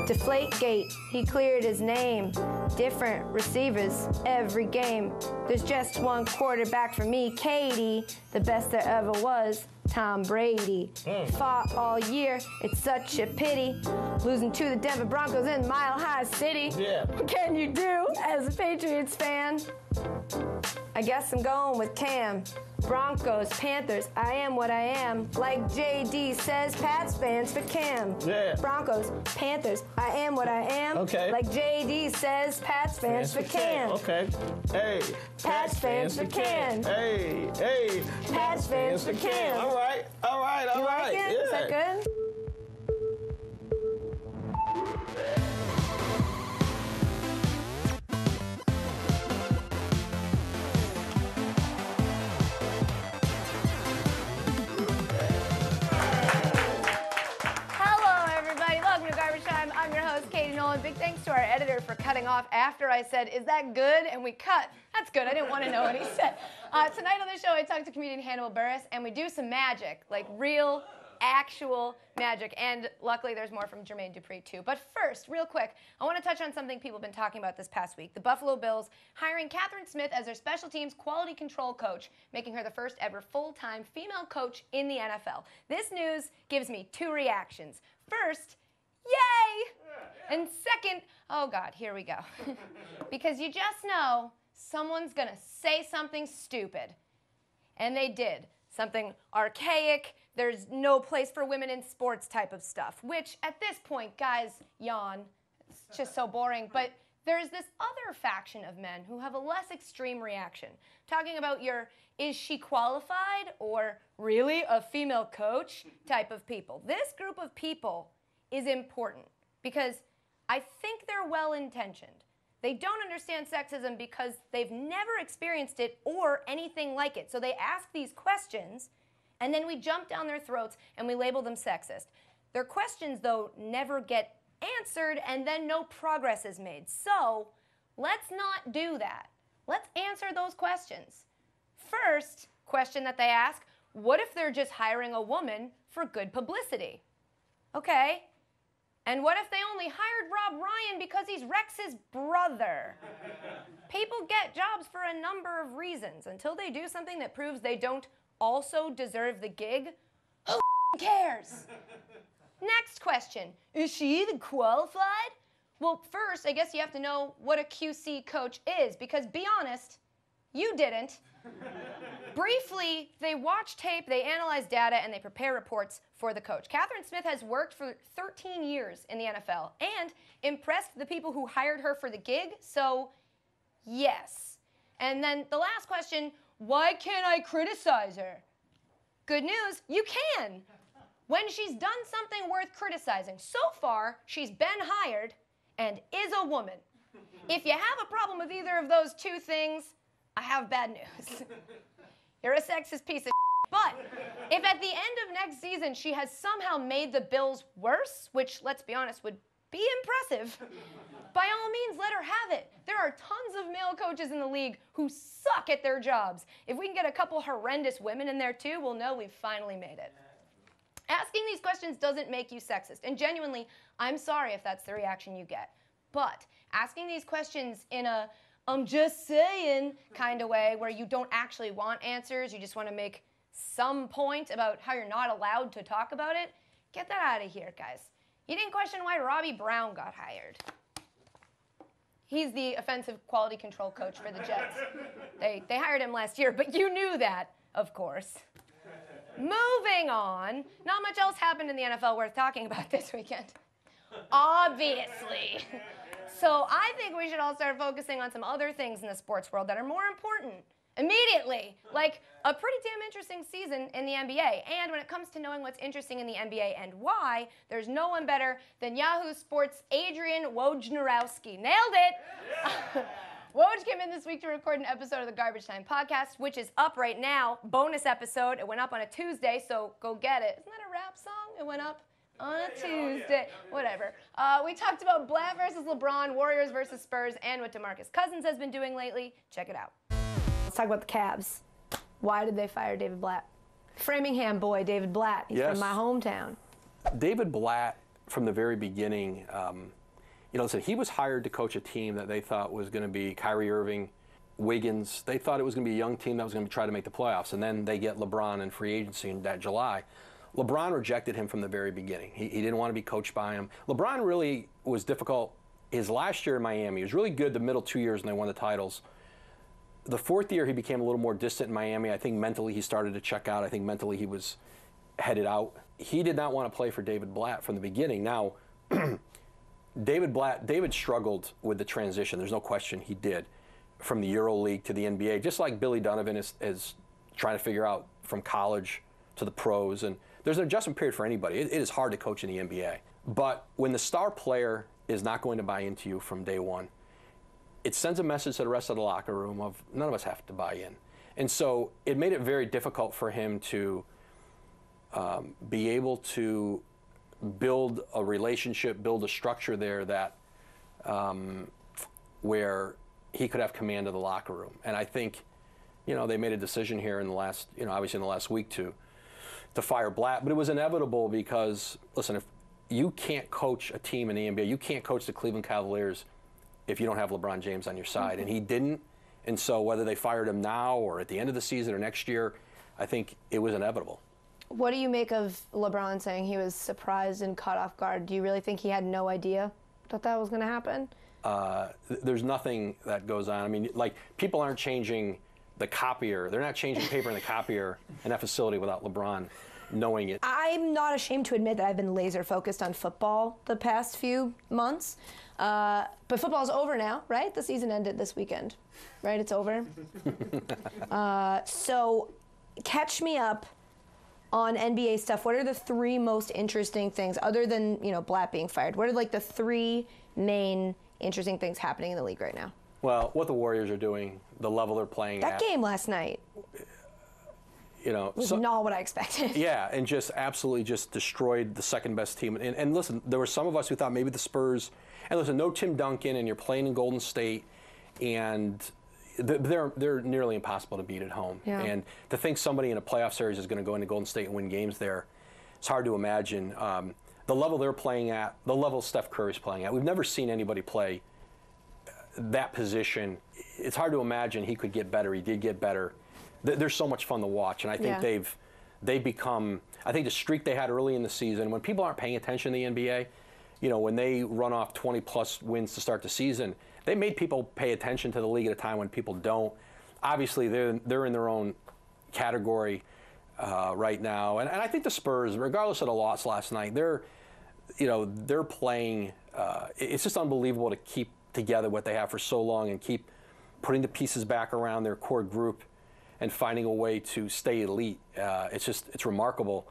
Deflategate, he cleared his name. Different receivers every game. There's just one quarterback for me, Katie. The best there ever was, Tom Brady. Fought all year, it's such a pity. Losing to the Denver Broncos in Mile High City. What can you do as a Patriots fan? I guess I'm going with Cam. Broncos, Panthers, I am what I am. Like JD says, Pats fans for Cam. Broncos, Panthers, I am what I am. Like JD says, Pats fans for Cam. Hey. Pats fans for Cam. Hey. Pats fans for Cam. All right. You like it? Yeah. Is that good? I'm your host, Katie Nolan. Big thanks to our editor for cutting off after I said, "Is that good?" And we cut. That's good. I didn't want to know what he said. Tonight on the show, I talked to comedian Hannibal Buress, and we do some magic, like real, actual magic. And luckily, there's more from Jermaine Dupri, too. But first, real quick, I want to touch on something people have been talking about this past week. The Buffalo Bills hiring Kathryn Smith as their special teams quality control coach, making her the first ever full-time female coach in the NFL. This news gives me two reactions. First, yay! And second, oh God, here we go. Because you just know someone's gonna say something stupid. And they did. Something archaic, there's no place for women in sports type of stuff. Which, at this point, guys, yawn. It's just so boring. But there's this other faction of men who have a less extreme reaction. Talking about your, is she qualified? Or really a female coach type of people. This group of people is important because I think they're well-intentioned. They don't understand sexism because they've never experienced it or anything like it. So they ask these questions, and then we jump down their throats and we label them sexist. Their questions, though, never get answered, and then no progress is made. So let's not do that. Let's answer those questions. First question that they ask, what if they're just hiring a woman for good publicity? Okay. And what if they only hired Rob Ryan because he's Rex's brother? People get jobs for a number of reasons. Until they do something that proves they don't also deserve the gig, who cares? Next question, is she even qualified? Well, first, I guess you have to know what a QC coach is, because be honest, you didn't. Briefly, they watch tape, they analyze data, and they prepare reports for the coach. Kathryn Smith has worked for 13 years in the NFL and impressed the people who hired her for the gig, so yes. And then the last question, why can't I criticize her? Good news, you can. When she's done something worth criticizing. So far, she's been hired and is a woman. If you have a problem with either of those two things, I have bad news. You're a sexist piece of shit. But if at the end of next season she has somehow made the Bills worse, which, let's be honest, would be impressive, by all means, let her have it. There are tons of male coaches in the league who suck at their jobs. If we can get a couple horrendous women in there too, we'll know we've finally made it. Asking these questions doesn't make you sexist. And genuinely, I'm sorry if that's the reaction you get. But asking these questions in a I'm just saying kind of way where you don't actually want answers, you just want to make some point about how you're not allowed to talk about it, get that out of here, guys. You didn't question why Robbie Brown got hired. He's the offensive quality control coach for the Jets. They hired him last year, but you knew that, of course. Moving on, not much else happened in the NFL worth talking about this weekend. Obviously. So I think we should all start focusing on some other things in the sports world that are more important immediately, like a pretty damn interesting season in the NBA. And when it comes to knowing what's interesting in the NBA and why, there's no one better than Yahoo Sports' Adrian Wojnarowski. Nailed it! Woj came in this week to record an episode of the Garbage Time podcast, which is up right now. Bonus episode. It went up on a Tuesday, so go get it. Isn't that a rap song? It went up on a Tuesday. Whatever. We talked about Blatt versus LeBron, Warriors versus Spurs, and what DeMarcus Cousins has been doing lately. Check it out. Let's talk about the Cavs. Why did they fire David Blatt? Framingham boy, David Blatt. He's from my hometown. David Blatt, from the very beginning, listen, he was hired to coach a team that they thought was going to be Kyrie Irving, Wiggins. They thought it was going to be a young team that was going to try to make the playoffs, and then they get LeBron in free agency in that July. LeBron rejected him from the very beginning. He didn't want to be coached by him. LeBron really was difficult his last year in Miami. He was really good the middle 2 years when they won the titles. The fourth year, he became a little more distant in Miami. I think mentally he started to check out. I think mentally he was headed out. He did not want to play for David Blatt from the beginning. Now, David struggled with the transition. There's no question he did, from the Euro League to the NBA, just like Billy Donovan is trying to figure out from college to the pros. And there's an adjustment period for anybody. It is hard to coach in the NBA. But when the star player is not going to buy into you from day one, it sends a message to the rest of the locker room of none of us have to buy in. And so it made it very difficult for him to be able to build a relationship, build a structure there that where he could have command of the locker room. And I think, they made a decision here in the last, obviously in the last week to fire Blatt, but it was inevitable because, listen, if you can't coach a team in the NBA, you can't coach the Cleveland Cavaliers if you don't have LeBron James on your side, and he didn't. And so whether they fired him now or at the end of the season or next year, I think it was inevitable. What do you make of LeBron saying he was surprised and caught off guard? Do you really think he had no idea that was going to happen? There's nothing that goes on. I mean, like, people aren't changing the copier. They're not changing paper in the copier in that facility without LeBron knowing it. I'm not ashamed to admit that I've been laser focused on football the past few months. But football's over now, right? The season ended this weekend, right? It's over. So catch me up on NBA stuff. What are the three most interesting things, other than, Blatt being fired? What are, like, the three main interesting things happening in the league right now? Well, what the Warriors are doing, the level they're playing at. That game last night, was not what I expected. Yeah, and just absolutely just destroyed the second best team. And listen, there were some of us who thought maybe the Spurs, and listen, no Tim Duncan, and you're playing in Golden State, and they're nearly impossible to beat at home. Yeah. And to think somebody in a playoff series is going to go into Golden State and win games there, it's hard to imagine. The level they're playing at, the level Steph Curry's playing at, we've never seen anybody play that position. It's hard to imagine he could get better. He did get better. They're so much fun to watch, and I think they've become, I think the streak they had early in the season, when people aren't paying attention to the NBA, when they run off 20-plus wins to start the season, they made people pay attention to the league at a time when people don't. Obviously, they're in their own category right now, and I think the Spurs, regardless of the loss last night, they're playing. It's just unbelievable to keep together what they have for so long and keep putting the pieces back around their core group and finding a way to stay elite. It's remarkable.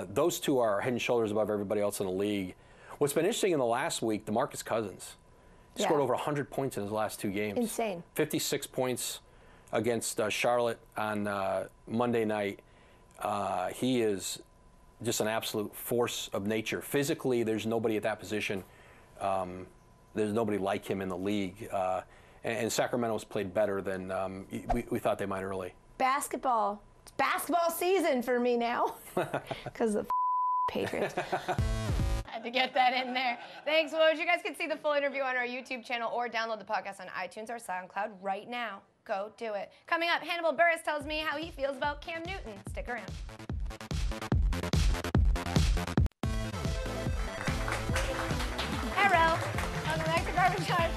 Those two are head and shoulders above everybody else in the league. What's been interesting in the last week, DeMarcus Cousins scored over 100 points in his last two games. Insane. 56 points against Charlotte on Monday night. He is just an absolute force of nature. Physically, there's nobody at that position. There's nobody like him in the league. And Sacramento's played better than we thought they might early. Basketball. It's basketball season for me now because of Patriots. Had to get that in there. Thanks, Woj. You guys can see the full interview on our YouTube channel or download the podcast on iTunes or SoundCloud right now. Go do it. Coming up, Hannibal Buress tells me how he feels about Cam Newton. Stick around. Hello. Welcome back to Garbage Time.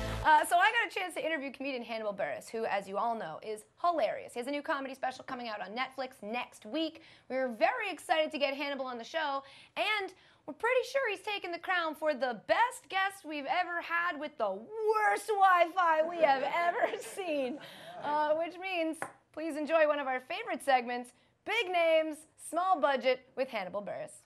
So I got a chance to interview comedian Hannibal Buress, who, as you all know, is hilarious. He has a new comedy special coming out on Netflix next week. We were very excited to get Hannibal on the show, and we're pretty sure he's taken the crown for the best guest we've ever had with the worst Wi-Fi we have ever seen. Which means, please enjoy one of our favorite segments, Big Names, Small Budget, with Hannibal Buress.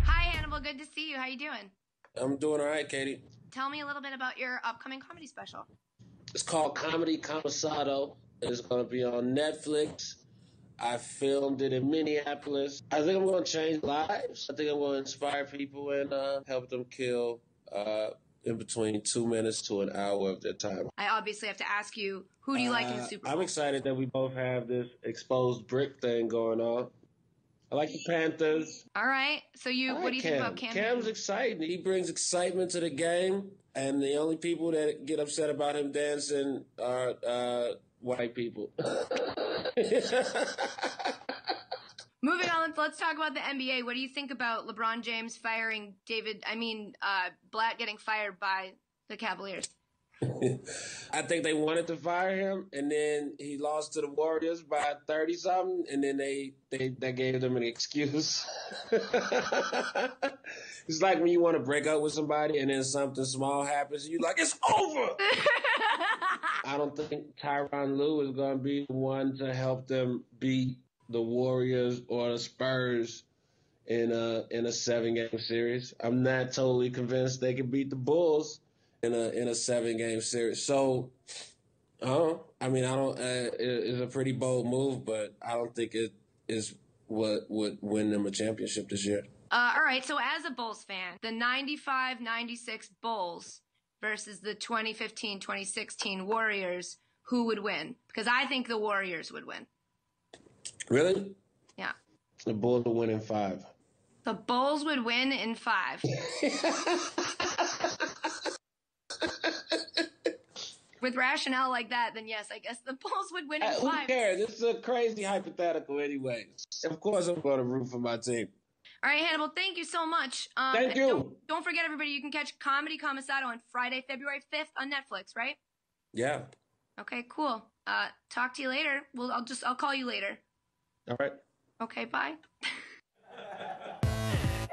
Hi, Hannibal. Good to see you. How you doing? I'm doing all right, Katie. Tell me a little bit about your upcoming comedy special. It's called Comedy Commissado. It's going to be on Netflix. I filmed it in Minneapolis. I think I'm going to change lives. I think I'm going to inspire people and help them kill in between 2 minutes to an hour of their time. I obviously have to ask you, who do you like in the Super Bowl? I'm excited that we both have this exposed brick thing going on. I like the Panthers. All right. So what do you think about Cam? Cam's exciting. He brings excitement to the game, and the only people that get upset about him dancing are white people. Moving on, let's talk about the NBA. What do you think about LeBron James firing Blatt getting fired by the Cavaliers? I think they wanted to fire him, and then he lost to the Warriors by 30-something, and then they gave them an excuse. It's like when you want to break up with somebody, and then something small happens, and you're like, it's over! I don't think Tyronn Lue is going to be the one to help them beat the Warriors or the Spurs in a 7-game series. I'm not totally convinced they can beat the Bulls in a 7-game series. So, it's a pretty bold move, but I don't think it is what would win them a championship this year. All right, so as a Bulls fan, the 95-96 Bulls versus the 2015-2016 Warriors, who would win? Because I think the Warriors would win. Really? Yeah. The Bulls would win in 5. The Bulls would win in 5. With rationale like that, then yes, I guess the Bulls would win in 5. Who cares? This is a crazy hypothetical anyway. Of course I'm going to root for my team. All right, Hannibal, thank you so much. Thank you. Don't forget, everybody, you can catch Comedy Commissado on Friday, February 5th on Netflix, right? Yeah. Okay, cool. Talk to you later. I'll call you later. All right. Okay, bye.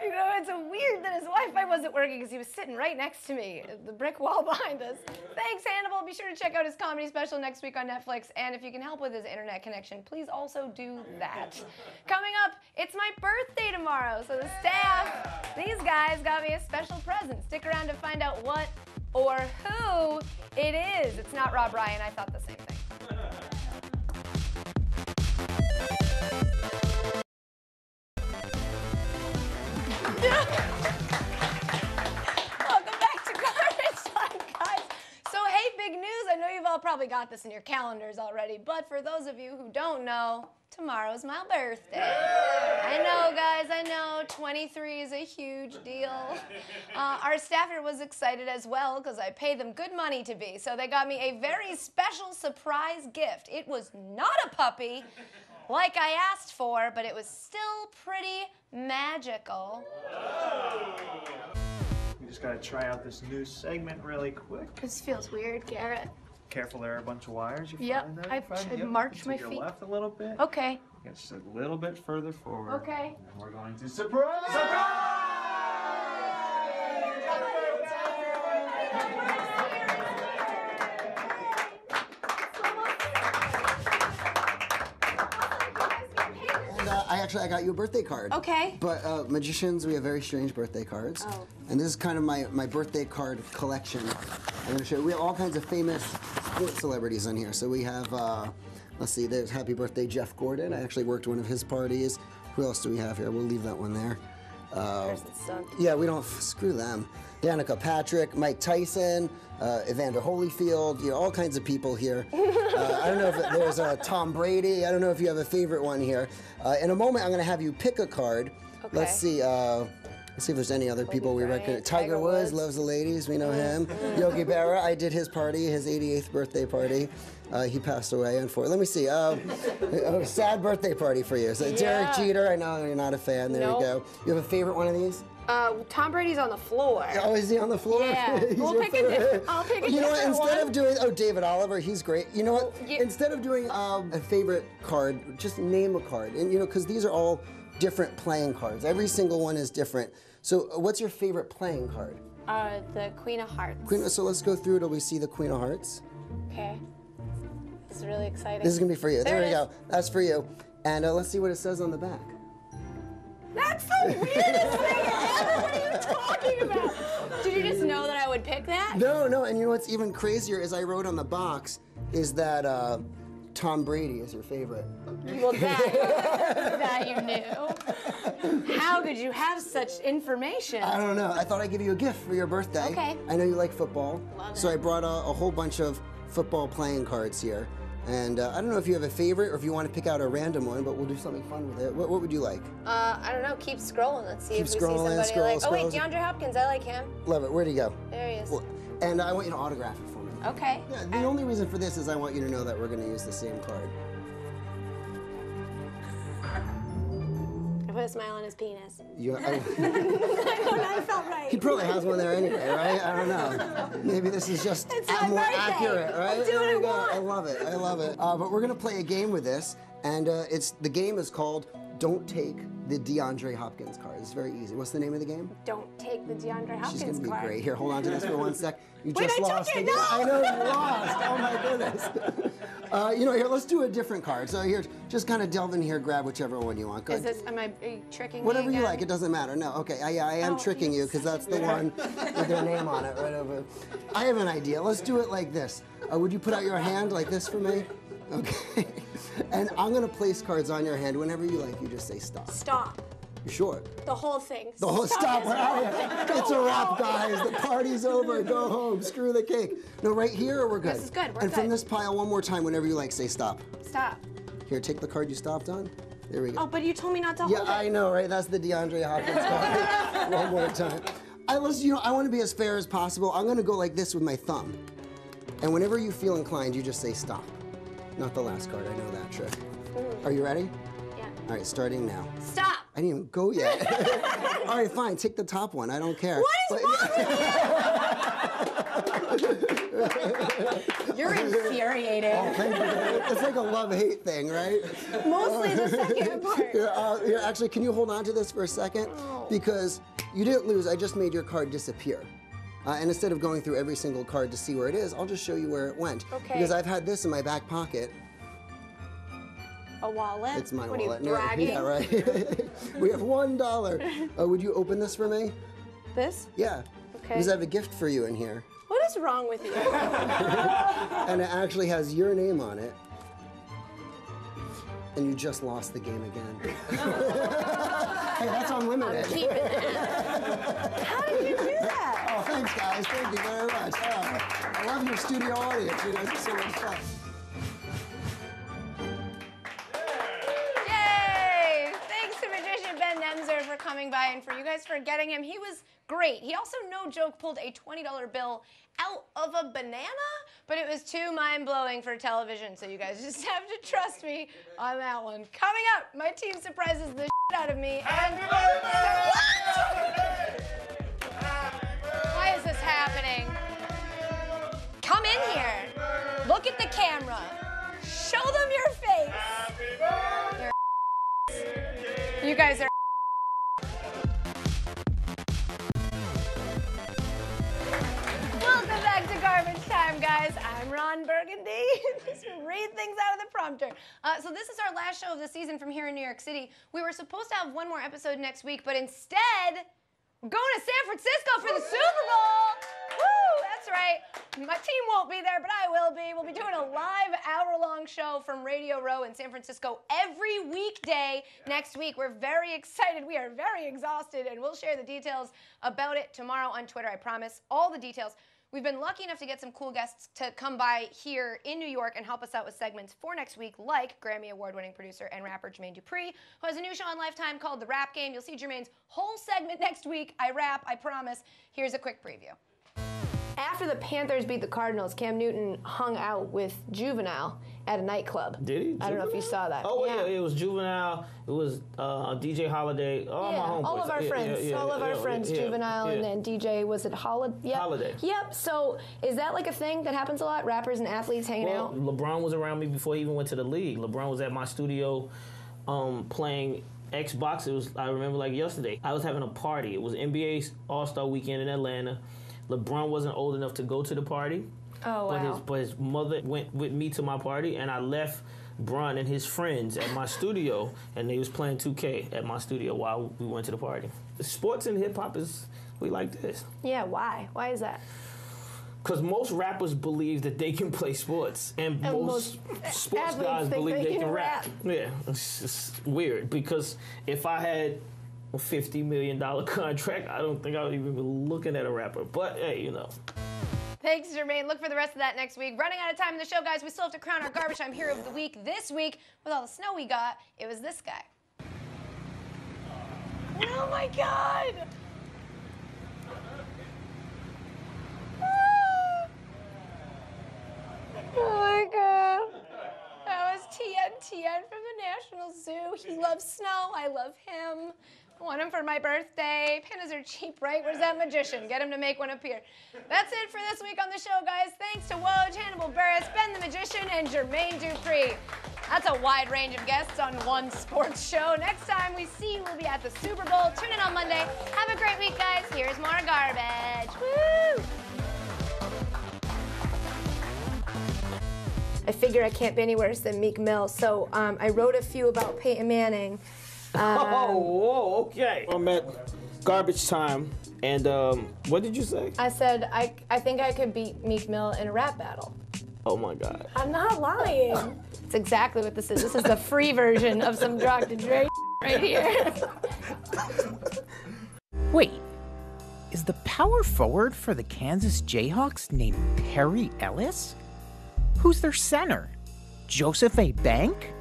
You know, it's weird that his Wi-Fi wasn't working because he was sitting right next to me, the brick wall behind us. Thanks, Hannibal. Be sure to check out his comedy special next week on Netflix. And if you can help with his internet connection, please also do that. Coming up, it's my birthday tomorrow. So the staff, these guys got me a special present. Stick around to find out what or who it is. It's not Rob Ryan. I thought the same thing. Welcome back to Garbage Time, guys. So, hey, big news. I know you've all probably got this in your calendars already, but for those of you who don't know, tomorrow's my birthday. I know, guys, I know. 23 is a huge deal. Our staff here was excited as well because I pay them good money to be, so they got me a very special surprise gift. It was not a puppy, like I asked for, but it was still pretty magical. We just gotta try out this new segment really quick. This feels weird, Garrett. Careful, there are a bunch of wires. You Yep, find that? I You find- should yep. march To my your feet. left a little bit. Okay. Just a little bit further forward. Okay. And we're going to surprise! Surprise! I got you a birthday card. Okay. But magicians, we have very strange birthday cards. Oh. And this is kind of my birthday card collection. I'm going to show you. We have all kinds of famous sports celebrities on here. So we have, let's see, there's Happy Birthday Jeff Gordon. I actually worked one of his parties. Who else do we have here? We'll leave that one there. Yeah, we don't, screw them. Danica Patrick, Mike Tyson, Evander Holyfield, you know, all kinds of people here. I don't know if there's Tom Brady. I don't know if you have a favorite one here. In a moment, I'm going to have you pick a card. Okay. Let's see if there's any other people we recognize. Tiger Woods loves the ladies. We know him. Yogi Berra, I did his party, his 88th birthday party. He passed away, unfortunately. Let me see. A sad birthday party for you. So Derek Jeter, I know you're not a fan. There you go. You have a favorite one of these? Tom Brady's on the floor. Oh, is he on the floor? Yeah. I'll pick a You know what? different Instead one. of doing, David Oliver, he's great. You know what? Yeah. Instead of doing a favorite card, just name a card. And you know, because these are all different playing cards. Every single one is different. So, what's your favorite playing card? The Queen of Hearts. So let's go through till we see the Queen of Hearts. Okay. This is really exciting. This is gonna be for you. There it we go. is. That's for you. And let's see what it says on the back. That's the weirdest thing ever. What are you talking about? Did you just know that I would pick that? No. And you know what's even crazier is I wrote on the box is that Tom Brady is your favorite. Well, that you knew. How could you have such information? I don't know. I thought I'd give you a gift for your birthday. Okay. I know you like football. Love so it. I brought a whole bunch of football playing cards here. And I don't know if you have a favorite or if you want to pick out a random one, but we'll do something fun with it. What would you like? I don't know. Keep scrolling. Let's see Keep if we scrolling, see somebody scroll. Oh wait, DeAndre Hopkins. I like him. Love it. Where'd he go? There he is. Well, and I want you to autograph it for me. Okay. Yeah, the only reason for this is I want you to know that we're going to use the same card. I put a smile on his penis. I felt right. He probably has one there anyway, right? I don't know. Maybe this is just It's my more birthday. accurate, right? I'm doing There you it go. once. I love it. I love it. But we're gonna play a game with this, and the game is called "Don't Take the DeAndre Hopkins Card." It's very easy. What's the name of the game? Don't take the DeAndre Hopkins She's gonna be card. great. Here, hold on to this for 1 sec. You Wait, just I took lost it, again. no! I know you lost. Oh my goodness. Here, let's do a different card. So here, just kind of delve in here, grab whichever one you want. Go Is ahead. this? Are you tricking me? Whatever you again? like, it doesn't matter. No, okay, I am Oh, tricking you because that's the one with their name on it right over. I have an idea. Let's do it like this. Would you put out your hand like this for me? Okay. And I'm gonna place cards on your hand. Whenever you like, you just say stop. Stop. You sure? The whole thing. The whole stop. Where are you? It's a wrap, guys. The party's over. Go home. Screw the cake. No, right here, or we're good. This is good. We're and from good. this pile, one more time. Whenever you like, say stop. Stop. Here, take the card you stopped on. There we go. Oh, but you told me not to Yeah, hold it. I know, right? That's the DeAndre Hopkins card. One more time. I want to be as fair as possible. I'm going to go like this with my thumb. And whenever you feel inclined, you just say stop. Not the last card. I know that trick. Are you ready? Yeah. All right, starting now. Stop. I didn't even go yet. All right, fine. Take the top one. I don't care. What is wrong You're infuriated. Oh, thank you. It's like a love-hate thing, right? Mostly the second part. Here, actually, can you hold on to this for a second? Oh. Because you didn't lose. I just made your card disappear. And instead of going through every single card to see where it is, I'll just show you where it went. Okay. Because I've had this in my back pocket. A wallet? It's my what wallet. Are you bragging? Yeah, right. We have $1. Would you open this for me? This? Yeah. Okay. Because I have a gift for you in here. What is wrong with you? And it actually has your name on it. And you just lost the game again. Hey, that's unlimited. Keep it. How did you do that? Oh, thanks, guys. Thank you very much. I love your studio audience. You guys are so much fun. Yay! Thanks to magician Ben Nemzer for coming by and for you guys for getting him. He was great. He also, no joke, pulled a $20 bill out of a banana, but it was too mind-blowing for television, so you guys just have to trust me on that one. Coming up, my team surprises the shit out of me. Happy and birthday! Why is this happening? Come in here. Look at the camera. Show them your face. You guys are. Welcome back to Garbage Time, guys. I'm Ron Burgundy. Just read things out of the prompter. So this is our last show of the season from here in New York City. We were supposed to have one more episode next week, but instead, we're going to San Francisco for the Super Bowl. Woo! That's right. My team won't be there, but I will be. We'll be doing a live hour-long show from Radio Row in San Francisco every weekday next week. We're very excited. We are very exhausted, and we'll share the details about it tomorrow on Twitter, I promise. All the details. We've been lucky enough to get some cool guests to come by here in New York and help us out with segments for next week, like Grammy Award-winning producer and rapper Jermaine Dupri, who has a new show on Lifetime called The Rap Game. You'll see Jermaine's whole segment next week. I rap, I promise. Here's a quick preview. After the Panthers beat the Cardinals, Cam Newton hung out with Juvenile at a nightclub. Did he? I don't know if you saw that. Oh, yeah, it was Juvenile. It was DJ Holiday. All my homeboys. All of our friends. All of our friends, Juvenile and DJ, was it Holiday? Yep. Holiday. Yep. So is that like a thing that happens a lot? Rappers and athletes hanging out? LeBron was around me before he even went to the league. LeBron was at my studio playing Xbox. It was, I remember like yesterday. I was having a party. It was NBA All-Star Weekend in Atlanta. LeBron wasn't old enough to go to the party. Oh, wow. But his mother went with me to my party, and I left Bron and his friends at my studio, and they was playing 2K at my studio while we went to the party. Sports and hip-hop we like this. Yeah, why? Why is that? Because most rappers believe that they can play sports, and most sports guys believe they can rap. Yeah, it's weird, because if I had a $50 million contract, I don't think I would even be looking at a rapper. But hey, you know. Thanks, Jermaine. Look for the rest of that next week. Running out of time in the show, guys. We still have to crown our Garbage Time Hero of the Week. This week, with all the snow we got, it was this guy. Oh my God! Oh my God! That was TN from the National Zoo. He loves snow. I love him. I want him for my birthday. Pandas are cheap, right? Where's that magician? Get him to make one appear. That's it for this week on the show, guys. Thanks to Woj, Hannibal, Buress, Ben the Magician, and Jermaine Dupri. That's a wide range of guests on one sports show. Next time we see you, we'll be at the Super Bowl. Tune in on Monday. Have a great week, guys. Here's more garbage. Woo! I figure I can't be any worse than Meek Mill, so I wrote a few about Peyton Manning. Okay. I'm at Garbage Time, and what did you say? I said I think I could beat Meek Mill in a rap battle. Oh my God. I'm not lying. It's exactly what this is. This is the free version of some Dr. Dre right here. Wait, is the power forward for the Kansas Jayhawks named Perry Ellis? Who's their center? Joseph A. Bank?